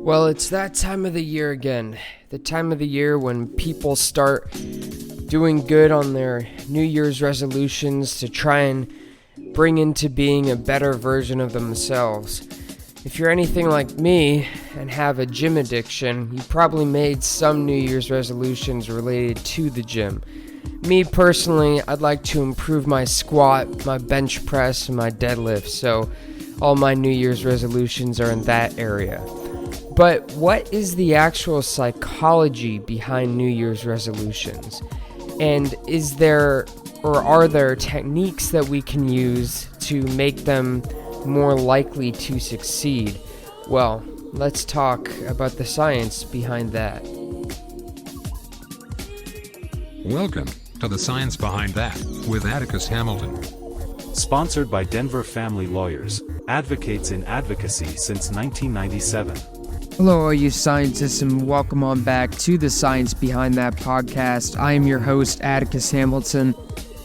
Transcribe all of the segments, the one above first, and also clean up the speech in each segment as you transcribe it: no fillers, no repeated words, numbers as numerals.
Well, it's that time of the year again. The time of the year when people start doing good on their New Year's resolutions to try and bring into being a better version of themselves. If you're anything like me and have a gym addiction, you probably made some New Year's resolutions related to the gym. Me personally, I'd like to improve my squat, my bench press, and my deadlift, so all my New Year's resolutions are in that area. But what is the actual psychology behind New Year's resolutions? And are there techniques that we can use to make them more likely to succeed? Well, let's talk about the science behind that. Welcome to The Science Behind That with Atticus Hamilton. Sponsored by Denver Family Lawyers, advocates in advocacy since 1997. Hello, all you scientists, and welcome on back to The Science Behind That podcast. I am your host, Atticus Hamilton,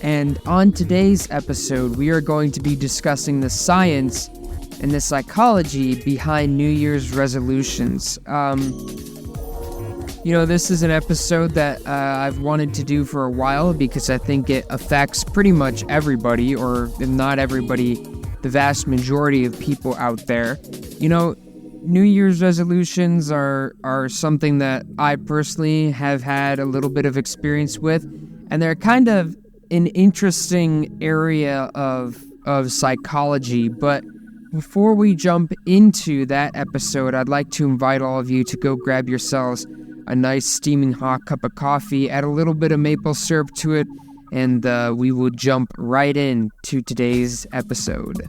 and on today's episode, we are going to be discussing the science and the psychology behind New Year's resolutions. This is an episode that I've wanted to do for a while because I think it affects pretty much everybody, or if not everybody, the vast majority of people out there. New Year's resolutions are something that I personally have had a little bit of experience with, and they're kind of an interesting area of psychology. But before we jump into that episode, I'd like to invite all of you to go grab yourselves a nice steaming hot cup of coffee, add a little bit of maple syrup to it, and we will jump right into today's episode.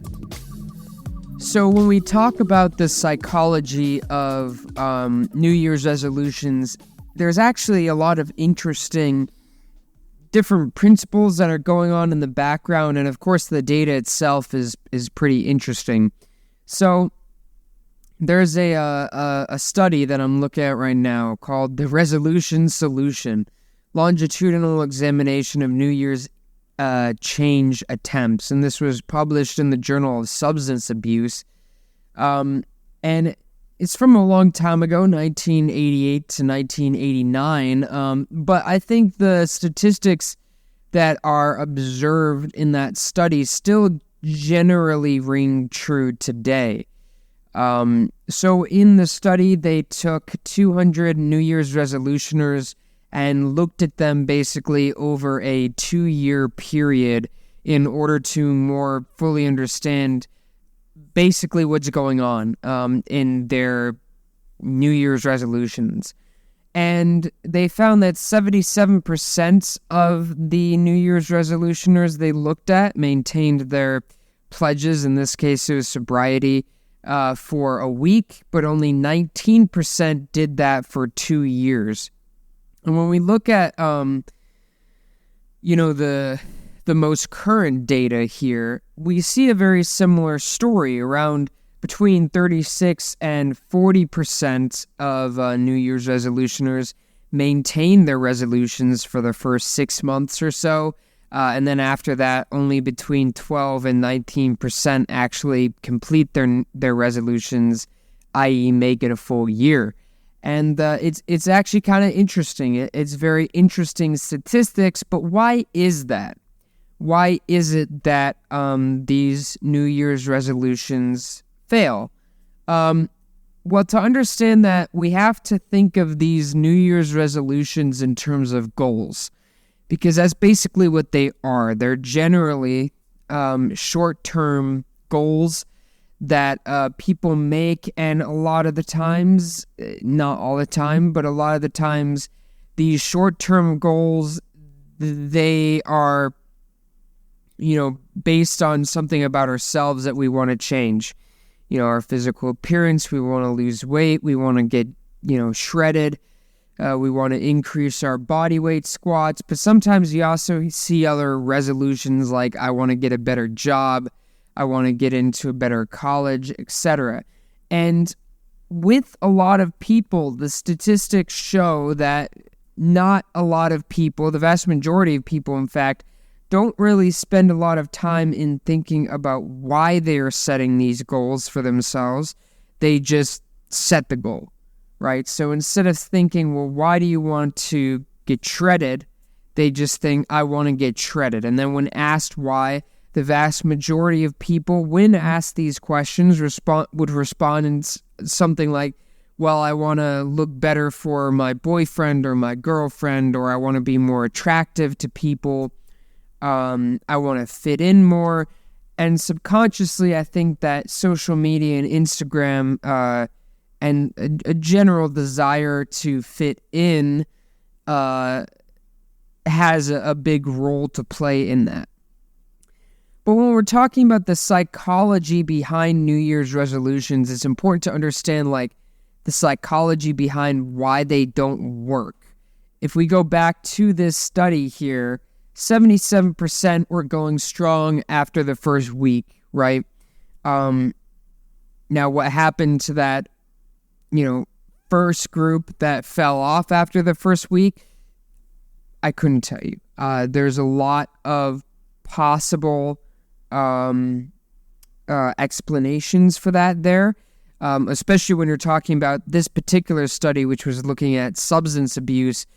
So when we talk about the psychology of New Year's resolutions, there's actually a lot of interesting different principles that are going on in the background, and of course the data itself is pretty interesting. So there's a study that I'm looking at right now called the Resolution Solution, Longitudinal Examination of New Year's change attempts, and this was published in the Journal of Substance Abuse, and it's from a long time ago, 1988 to 1989, but I think the statistics that are observed in that study still generally ring true today. So in the study, they took 200 New Year's resolutioners and looked at them basically over a 2-year period in order to more fully understand basically what's going on in their New Year's resolutions. And they found that 77% of the New Year's resolutioners they looked at maintained their pledges. In this case, it was sobriety for a week, but only 19% did that for 2 years. And when we look at, the most current data here, we see a very similar story. Around between 36 and 40% of New Year's resolutioners maintain their resolutions for the first 6 months or so. And then after that, only between 12 and 19% actually complete their resolutions, i.e. make it a full year. And it's actually kind of interesting. It's very interesting statistics, but why is that? Why is it that these New Year's resolutions fail? Well, to understand that, we have to think of these New Year's resolutions in terms of goals, because that's basically what they are. They're generally short-term goals that people make, and a lot of the times, not all the time, but a lot of the times, these short-term goals, they are, based on something about ourselves that we want to change. Our physical appearance, we want to lose weight, we want to get, shredded, we want to increase our body weight squats, but sometimes you also see other resolutions like, I want to get a better job, I want to get into a better college, etc. And with a lot of people, the statistics show that not a lot of people, the vast majority of people, in fact, don't really spend a lot of time in thinking about why they are setting these goals for themselves. They just set the goal. right? So instead of thinking, well, why do you want to get shredded? They just think, I want to get shredded. And then when asked why, the vast majority of people, when asked these questions, would respond in something like, well, I want to look better for my boyfriend or my girlfriend, or I want to be more attractive to people. I want to fit in more. And subconsciously, I think that social media and Instagram and a general desire to fit in has a big role to play in that. But when we're talking about the psychology behind New Year's resolutions, it's important to understand the psychology behind why they don't work. If we go back to this study here, 77% were going strong after the first week, right? Now, what happened to that, first group that fell off after the first week? I couldn't tell you. There's a lot of possible explanations for that there. Especially when you're talking about this particular study, which was looking at substance abuse.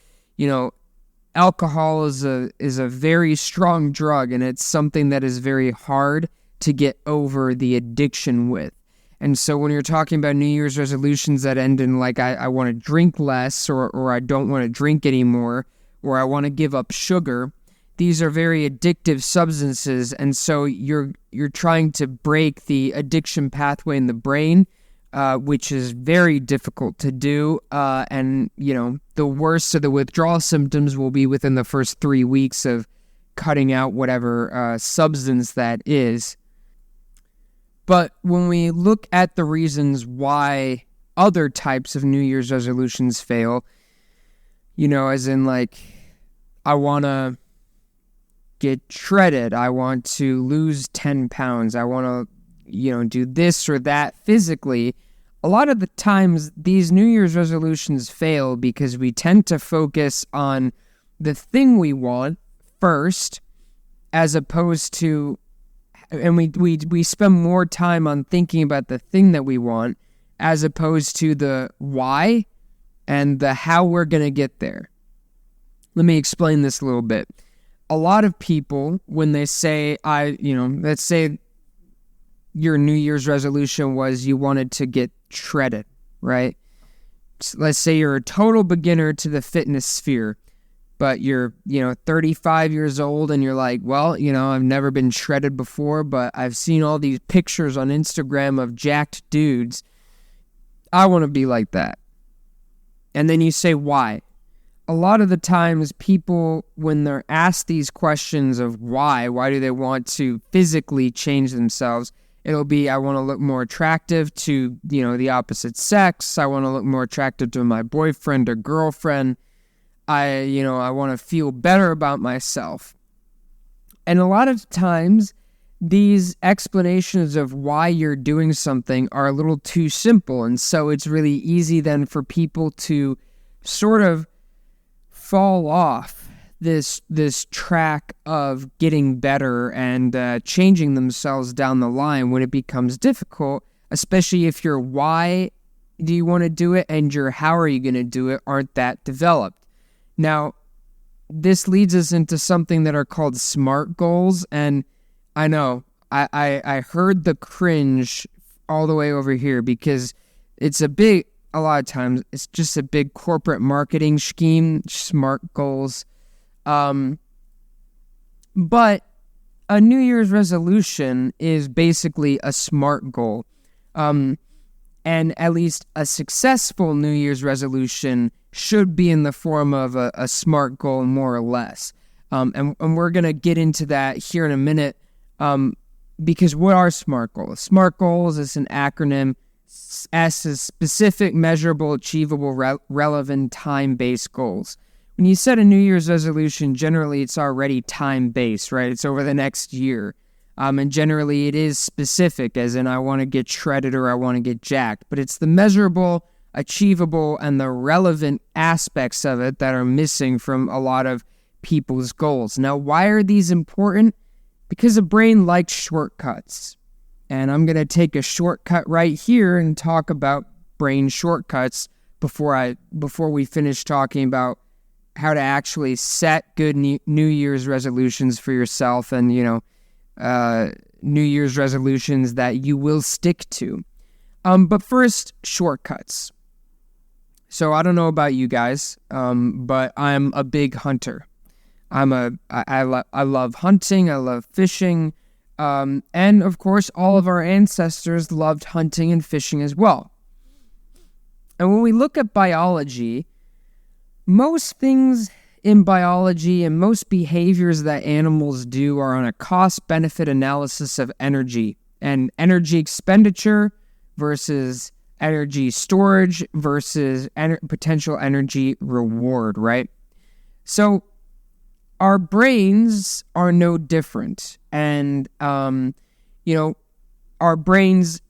Alcohol is a very strong drug, and it's something that is very hard to get over the addiction with. And so when you're talking about New Year's resolutions that end in I want to drink less, or I don't want to drink anymore, or I want to give up sugar, these are very addictive substances, and so you're trying to break the addiction pathway in the brain, which is very difficult to do, and the worst of the withdrawal symptoms will be within the first 3 weeks of cutting out whatever substance that is. But when we look at the reasons why other types of New Year's resolutions fail, as in I want to get shredded, I want to lose 10 pounds, I want to do this or that physically, a lot of the times these New Year's resolutions fail because we tend to focus on the thing we want first, as opposed to, and we spend more time on thinking about the thing that we want as opposed to the why and the how we're going to get there. Let me explain this a little bit. A lot of people, when they say, let's say your New Year's resolution was you wanted to get shredded, right? Let's say you're a total beginner to the fitness sphere, but you're, 35 years old and you're like, well, I've never been shredded before, but I've seen all these pictures on Instagram of jacked dudes. I want to be like that. And then you say, why? A lot of the times people, when they're asked these questions of why do they want to physically change themselves, it'll be, I want to look more attractive to, the opposite sex. I want to look more attractive to my boyfriend or girlfriend. I want to feel better about myself. And a lot of times, these explanations of why you're doing something are a little too simple. And so it's really easy then for people to sort of fall off this track of getting better and changing themselves down the line when it becomes difficult, especially if your why do you want to do it and your how are you going to do it aren't that developed. Now, this leads us into something that are called SMART goals, and I know, I heard the cringe all the way over here because it's a lot of times, it's just a big corporate marketing scheme, SMART goals. But a New Year's resolution is basically a SMART goal. And at least a successful New Year's resolution should be in the form of a SMART goal, more or less. And we're going to get into that here in a minute. Because what are SMART goals? SMART goals is an acronym. S is specific, measurable, achievable, relevant, time-based goals. When you set a New Year's resolution, generally it's already time-based, right? It's over the next year. And generally it is specific, as in I want to get shredded or I want to get jacked. But it's the measurable, achievable, and the relevant aspects of it that are missing from a lot of people's goals. Now, why are these important? Because the brain likes shortcuts. And I'm going to take a shortcut right here and talk about brain shortcuts before we finish talking about how to actually set good New Year's resolutions for yourself and, New Year's resolutions that you will stick to. But first, shortcuts. So I don't know about you guys, but I'm a big hunter. I love hunting. I love fishing. And of course, all of our ancestors loved hunting and fishing as well. And when we look at biology, most things in biology and most behaviors that animals do are on a cost-benefit analysis of energy and energy expenditure versus energy storage versus potential energy reward, right? So our brains are no different. And, our brains,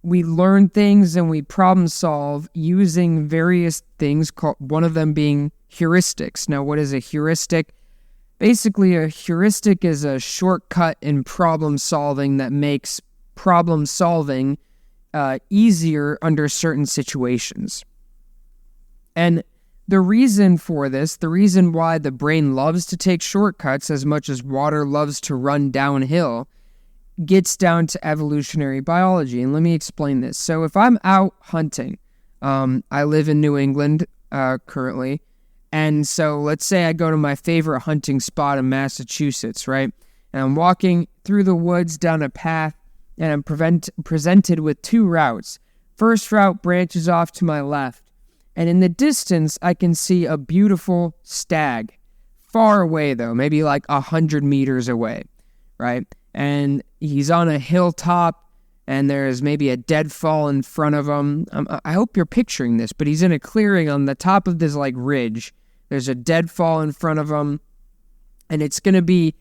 we learn things and we problem solve using various things, one of them being heuristics. Now, what is a heuristic? Basically, a heuristic is a shortcut in problem solving that makes problem solving easier under certain situations. And the reason for this, the reason why the brain loves to take shortcuts as much as water loves to run downhill, gets down to evolutionary biology. And let me explain this. So if I'm out hunting, I live in New England currently, and so let's say I go to my favorite hunting spot in Massachusetts, right? And I'm walking through the woods down a path, and I'm presented with two routes. First route branches off to my left, and in the distance, I can see a beautiful stag. Far away, though, maybe like 100 meters away, right? And he's on a hilltop, and there's maybe a deadfall in front of him. I hope you're picturing this, but he's in a clearing on the top of this, ridge. There's a deadfall in front of him, and it'll be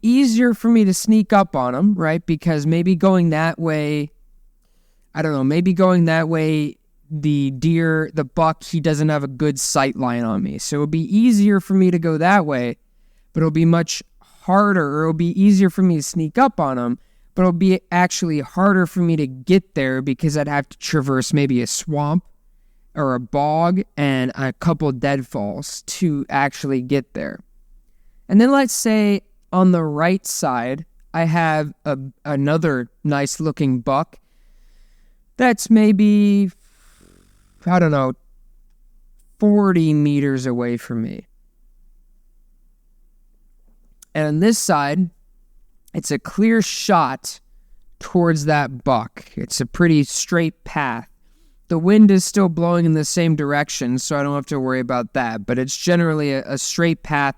easier for me to sneak up on him, right? Because maybe going that way, the buck, he doesn't have a good sight line on me. So it'll be easier for me to go that way, but it'll be much harder, or it'll be easier for me to sneak up on him, but it'll be actually harder for me to get there because I'd have to traverse maybe a swamp or a bog and a couple deadfalls to actually get there. And then let's say on the right side, I have another nice looking buck that's maybe, 40 meters away from me. And on this side, it's a clear shot towards that buck. It's a pretty straight path. The wind is still blowing in the same direction, so I don't have to worry about that. But it's generally a straight path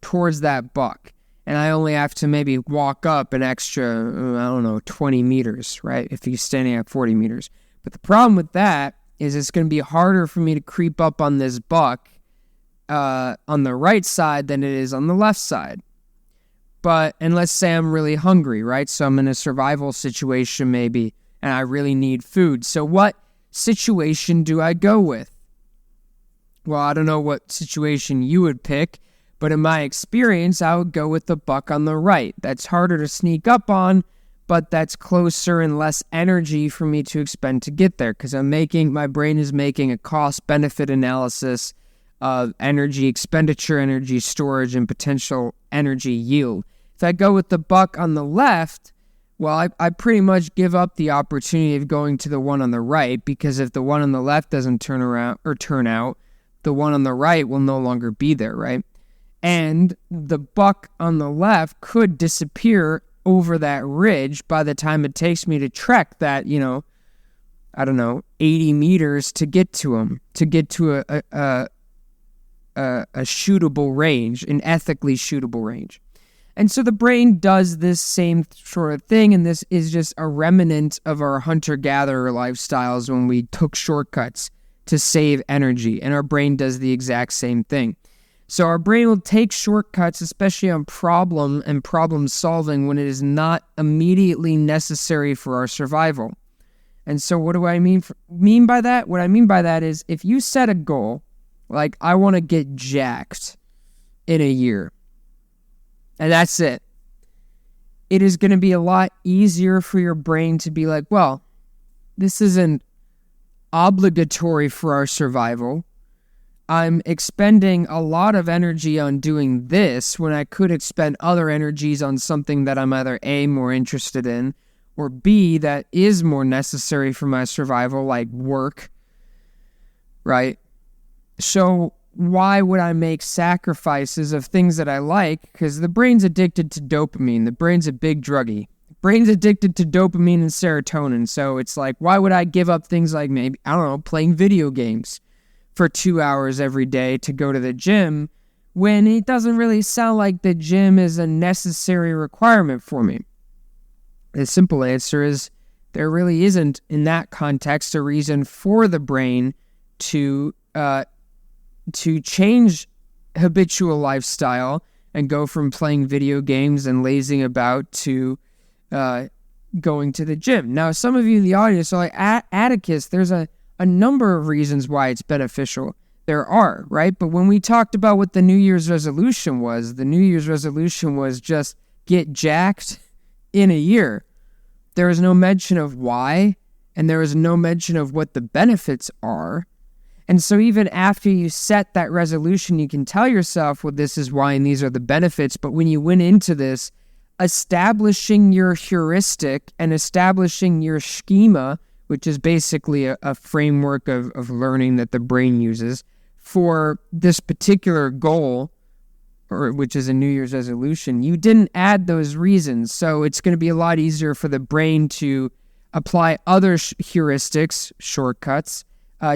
towards that buck. And I only have to maybe walk up an extra, 20 meters, right? If he's standing at 40 meters. But the problem with that is it's going to be harder for me to creep up on this buck on the right side than it is on the left side. And let's say I'm really hungry, right? So I'm in a survival situation maybe, and I really need food. So what situation do I go with? Well, I don't know what situation you would pick, but in my experience, I would go with the buck on the right. That's harder to sneak up on, but that's closer and less energy for me to expend to get there, because my brain is making a cost-benefit analysis of energy expenditure, energy storage, and potential energy yield. If I go with the buck on the left, well, I pretty much give up the opportunity of going to the one on the right, because if the one on the left doesn't turn out, the one on the right will no longer be there, right? And the buck on the left could disappear over that ridge by the time it takes me to trek that, 80 meters to get to him, to get to a shootable range, an ethically shootable range. And so the brain does this same sort of thing, and this is just a remnant of our hunter-gatherer lifestyles when we took shortcuts to save energy, and our brain does the exact same thing. So our brain will take shortcuts, especially on problem solving, when it is not immediately necessary for our survival. And so what do I mean by that? What I mean by that is, if you set a goal, like I want to get jacked in a year, and that's it, it is going to be a lot easier for your brain to be like, well, this isn't obligatory for our survival. I'm expending a lot of energy on doing this when I could expend other energies on something that I'm either A, more interested in, or B, that is more necessary for my survival, like work, right? So why would I make sacrifices of things that I like? Because the brain's addicted to dopamine. The brain's a big druggie. The brain's addicted to dopamine and serotonin. So it's like, why would I give up things like maybe, I don't know, playing video games for 2 hours every day to go to the gym when it doesn't really sound like the gym is a necessary requirement for me? The simple answer is there really isn't, in that context, a reason for the brain to change habitual lifestyle and go from playing video games and lazing about to going to the gym. Now, some of you in the audience are like, Atticus, there's a number of reasons why it's beneficial. There are, right? But when we talked about what the New Year's resolution was, the New Year's resolution was just get jacked in a year. There is no mention of why, and there is no mention of what the benefits are. And so even after you set that resolution, you can tell yourself, well, this is why and these are the benefits. But when you went into this, establishing your heuristic and establishing your schema, which is basically a framework of learning that the brain uses for this particular goal, or which is a New Year's resolution, you didn't add those reasons. So it's going to be a lot easier for the brain to apply other heuristics, shortcuts,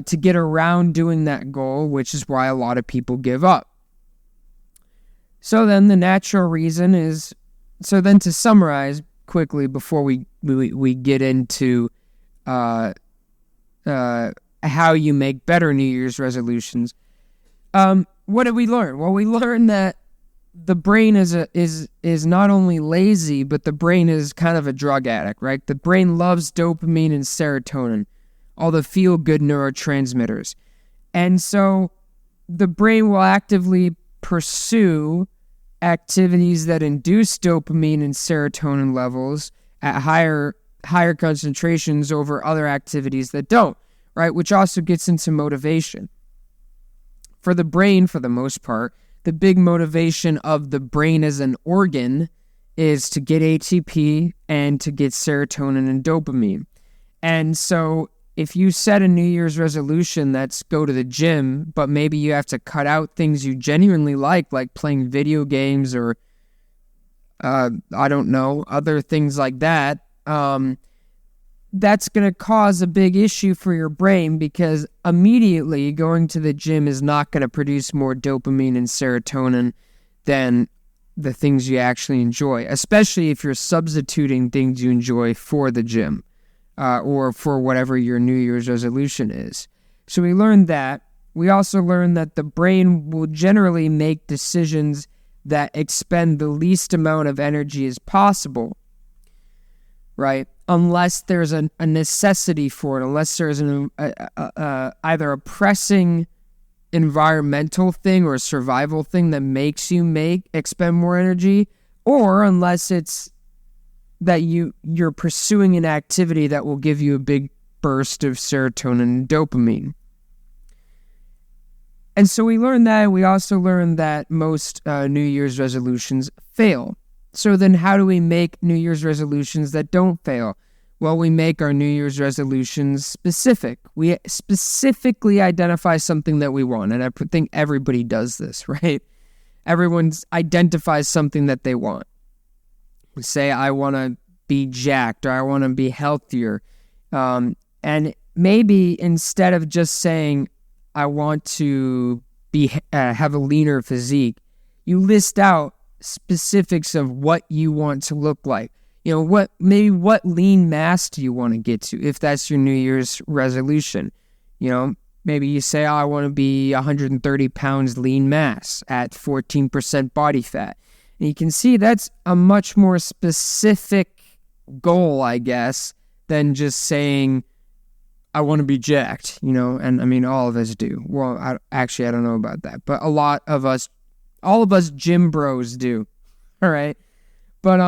to get around doing that goal, which is why a lot of people give up. So then the natural reason is, so then to summarize quickly before we get into how you make better New Year's resolutions, what did we learn? Well, we learned that the brain is not only lazy, but the brain is kind of a drug addict, right? The brain loves dopamine and serotonin, all the feel-good neurotransmitters. And so the brain will actively pursue activities that induce dopamine and serotonin levels at higher concentrations over other activities that don't, right? Which also gets into motivation. For the brain, for the most part, the big motivation of the brain as an organ is to get ATP and to get serotonin and dopamine. And so if you set a New Year's resolution that's go to the gym, but maybe you have to cut out things you genuinely like playing video games or, I don't know, other things like that, that's going to cause a big issue for your brain, because immediately going to the gym is not going to produce more dopamine and serotonin than the things you actually enjoy, especially if you're substituting things you enjoy for the gym or for whatever your New Year's resolution is. So we learned that. We also learned that the brain will generally make decisions that expend the least amount of energy as possible, right? Unless there's a necessity for it, unless there's either a pressing environmental thing or a survival thing that makes you expend more energy, or unless it's that you're pursuing an activity that will give you a big burst of serotonin and dopamine. And so we learned that. We also learned that most New Year's resolutions fail. So then how do we make New Year's resolutions that don't fail? Well, we make our New Year's resolutions specific. We specifically identify something that we want. And I think everybody does this, right? Everyone identifies something that they want. Say, I want to be jacked, or I want to be healthier. And maybe instead of just saying, I want to have a leaner physique, you list out specifics of what you want to look like. You know, what lean mass do you want to get to, if that's your New Year's resolution? You know, maybe you say, I want to be 130 pounds lean mass at 14% body fat. And you can see that's a much more specific goal, I guess, than just saying, I want to be jacked, you know, and I mean, all of us do. Well, I don't know about that, but all of us gym bros do. All right. But,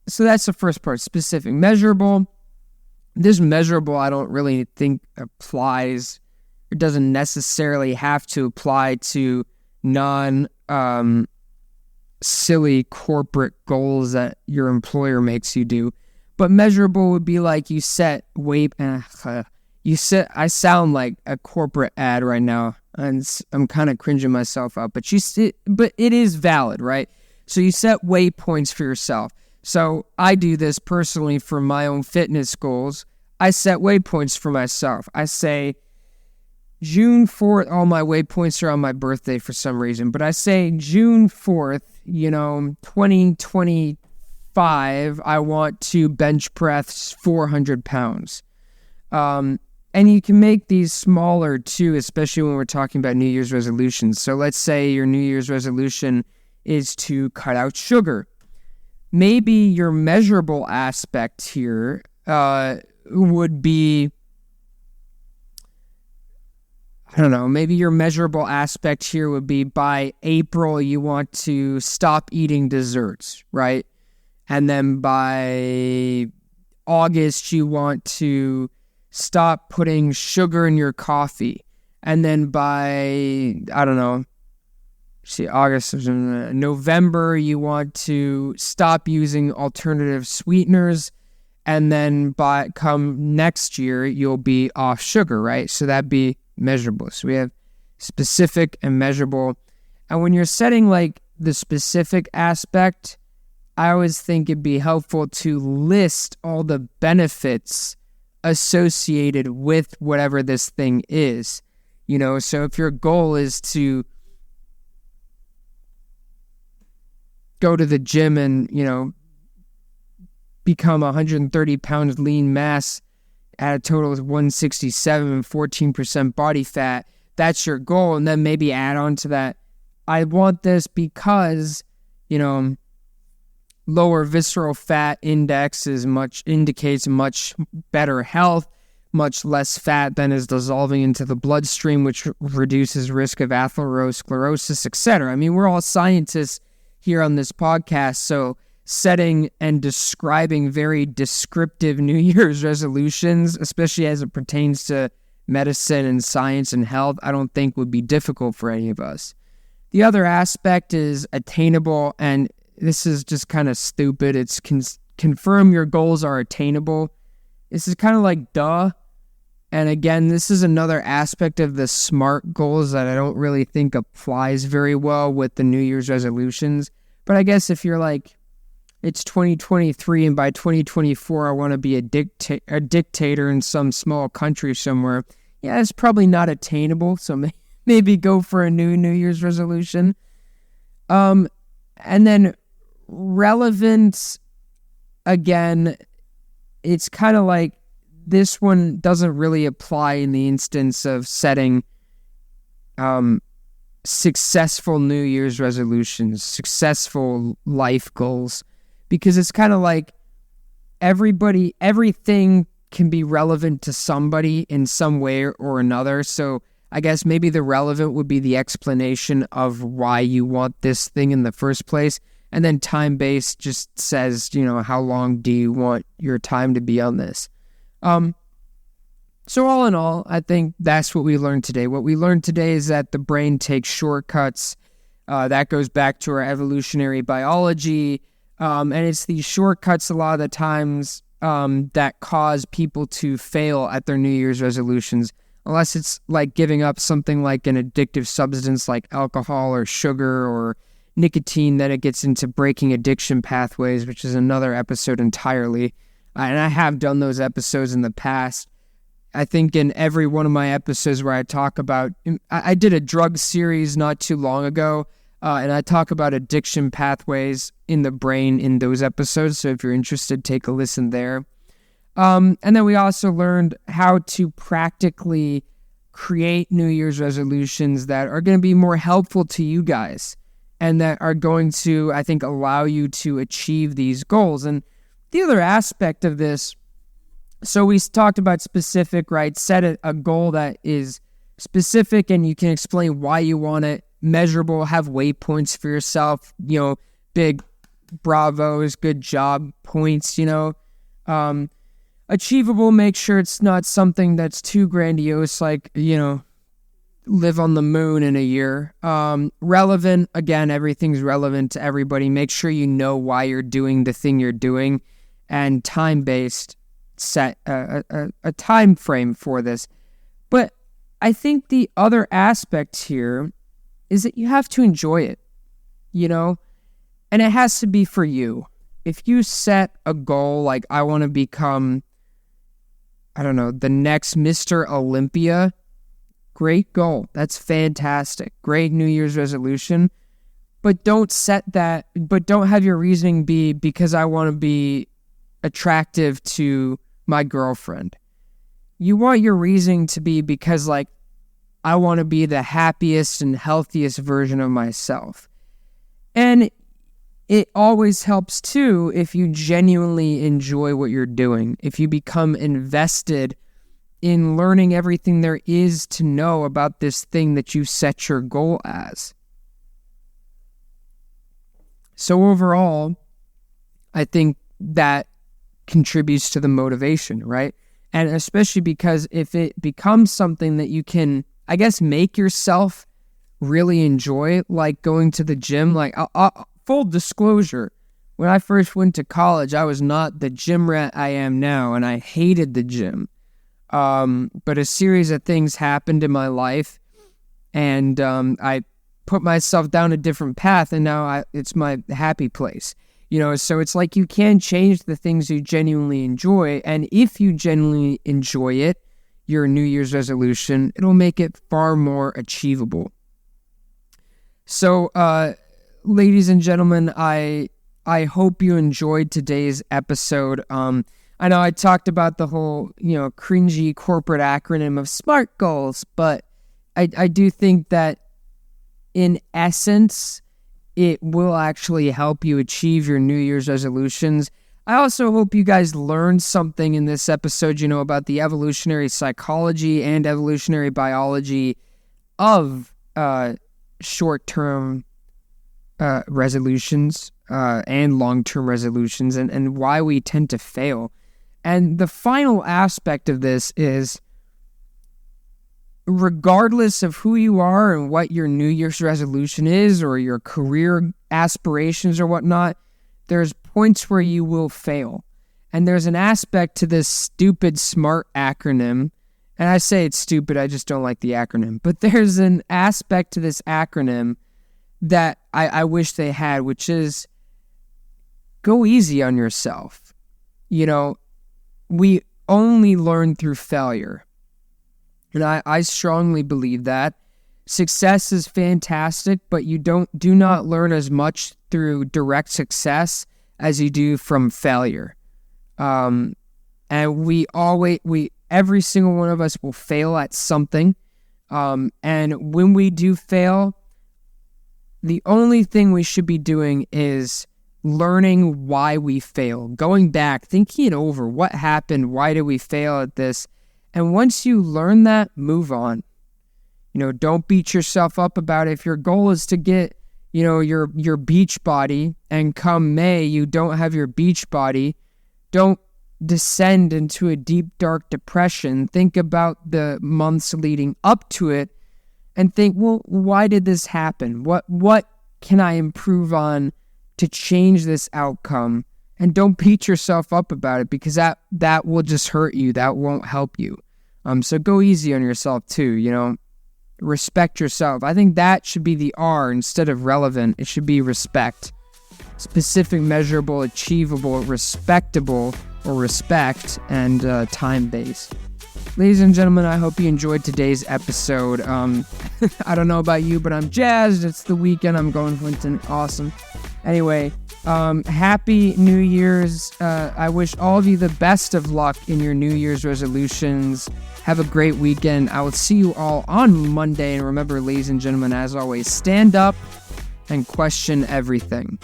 so that's the first part, specific, measurable. This measurable, I don't really think applies. It doesn't necessarily have to apply to silly corporate goals that your employer makes you do. But measurable would be like you set I sound like a corporate ad right now, and I'm kind of cringing myself out, but it is valid, right? So you set waypoints for yourself. So I do this personally for my own fitness goals. I set waypoints for myself. I say June 4th, all my waypoints are on my birthday for some reason, but I say June 4th, 2025, I want to bench press 400 pounds. And you can make these smaller too, especially when we're talking about New Year's resolutions. So let's say your New Year's resolution is to cut out sugar. Maybe your measurable aspect here would be, I don't know, maybe your measurable aspect here would be by April you want to stop eating desserts, right? And then by August you want to stop putting sugar in your coffee. And then by, I don't know, August, November, you want to stop using alternative sweeteners. And then by come next year, you'll be off sugar, right? So that'd be measurable. So we have specific and measurable. And when you're setting like the specific aspect, I always think it'd be helpful to list all the benefits associated with whatever this thing is. So if your goal is to go to the gym and, become 130 pounds lean mass at a total of 167 and 14% body fat, that's your goal. And then maybe add on to that, I want this because, lower visceral fat index indicates much better health, much less fat than is dissolving into the bloodstream, which reduces risk of atherosclerosis, etc. I mean, we're all scientists here on this podcast, so setting and describing very descriptive New Year's resolutions, especially as it pertains to medicine and science and health, I don't think would be difficult for any of us. The other aspect is attainable, and this is just kind of stupid. It's confirm your goals are attainable. This is kind of like duh. And again, this is another aspect of the SMART goals that I don't really think applies very well with the New Year's resolutions. But I guess if you're like, it's 2023 and by 2024 I want to be a dictator in some small country somewhere, yeah, it's probably not attainable. So maybe go for a New Year's resolution. And then relevance, again, it's kind of like this one doesn't really apply in the instance of setting successful New Year's resolutions, successful life goals, because it's kind of like everything can be relevant to somebody in some way or another. So I guess maybe the relevant would be the explanation of why you want this thing in the first place. And then time-based just says, how long do you want your time to be on this? So all in all, I think that's what we learned today. What we learned today is that the brain takes shortcuts. That goes back to our evolutionary biology. And it's these shortcuts a lot of the times that cause people to fail at their New Year's resolutions, unless it's like giving up something like an addictive substance like alcohol or sugar or nicotine, then it gets into breaking addiction pathways, which is another episode entirely. And I have done those episodes in the past. I think in every one of my episodes where I talk about, I did a drug series not too long ago, and I talk about addiction pathways in the brain in those episodes. So if you're interested, take a listen there. And then we also learned how to practically create New Year's resolutions that are going to be more helpful to you guys and that are going to, I think, allow you to achieve these goals. And the other aspect of this, so we talked about specific, right? Set a goal that is specific and you can explain why you want it. Measurable, have waypoints for yourself, big bravos, good job points, achievable, make sure it's not something that's too grandiose, like, live on the moon in a year. Relevant, again, everything's relevant to everybody. Make sure you know why you're doing the thing you're doing, and time-based, set a time frame for this. But I think the other aspect here is that you have to enjoy it, and it has to be for you. If you set a goal like, I want to become, the next Mr. Olympia, great goal. That's fantastic. Great New Year's resolution. But don't have your reasoning be because I want to be attractive to my girlfriend. You want your reasoning to be because, I want to be the happiest and healthiest version of myself. And it always helps too if you genuinely enjoy what you're doing. If you become invested in learning everything there is to know about this thing that you set your goal as. So overall, I think that contributes to the motivation, right? And especially because if it becomes something that you can, I guess, make yourself really enjoy, like going to the gym, full disclosure, when I first went to college, I was not the gym rat I am now, and I hated the gym. But a series of things happened in my life, and I put myself down a different path, and now it's my happy place. So it's like you can change the things you genuinely enjoy, and if you genuinely enjoy it, your New Year's resolution, it'll make it far more achievable. So, ladies and gentlemen, I hope you enjoyed today's episode. I know I talked about the whole, cringy corporate acronym of SMART goals, but I do think that in essence, it will actually help you achieve your New Year's resolutions. I also hope you guys learned something in this episode, about the evolutionary psychology and evolutionary biology of short-term resolutions and long-term resolutions and why we tend to fail. And the final aspect of this is, regardless of who you are and what your New Year's resolution is or your career aspirations or whatnot, there's points where you will fail. And there's an aspect to this stupid SMART acronym. And I say it's stupid, I just don't like the acronym. But there's an aspect to this acronym that I wish they had, which is go easy on yourself. We only learn through failure. And I strongly believe that. Success is fantastic, but you do not learn as much through direct success as you do from failure. And every single one of us will fail at something. And when we do fail, the only thing we should be doing is learning why we failed. Going back, thinking it over. What happened? Why did we fail at this? And once you learn that, move on. Don't beat yourself up about it. If your goal is to get, your beach body, and come May, you don't have your beach body, don't descend into a deep, dark depression. Think about the months leading up to it and think, well, why did this happen? What can I improve on to change this outcome? And don't beat yourself up about it, because that will just hurt you. That won't help you. So go easy on yourself too, Respect yourself. I think that should be the R instead of relevant. It should be respect. Specific, measurable, achievable, respectable, or respect, and time-based. Ladies and gentlemen, I hope you enjoyed today's episode. I don't know about you, but I'm jazzed. It's the weekend. I'm going for something awesome. Anyway, happy New Year's. I wish all of you the best of luck in your New Year's resolutions. Have a great weekend. I will see you all on Monday. And remember, ladies and gentlemen, as always, stand up and question everything.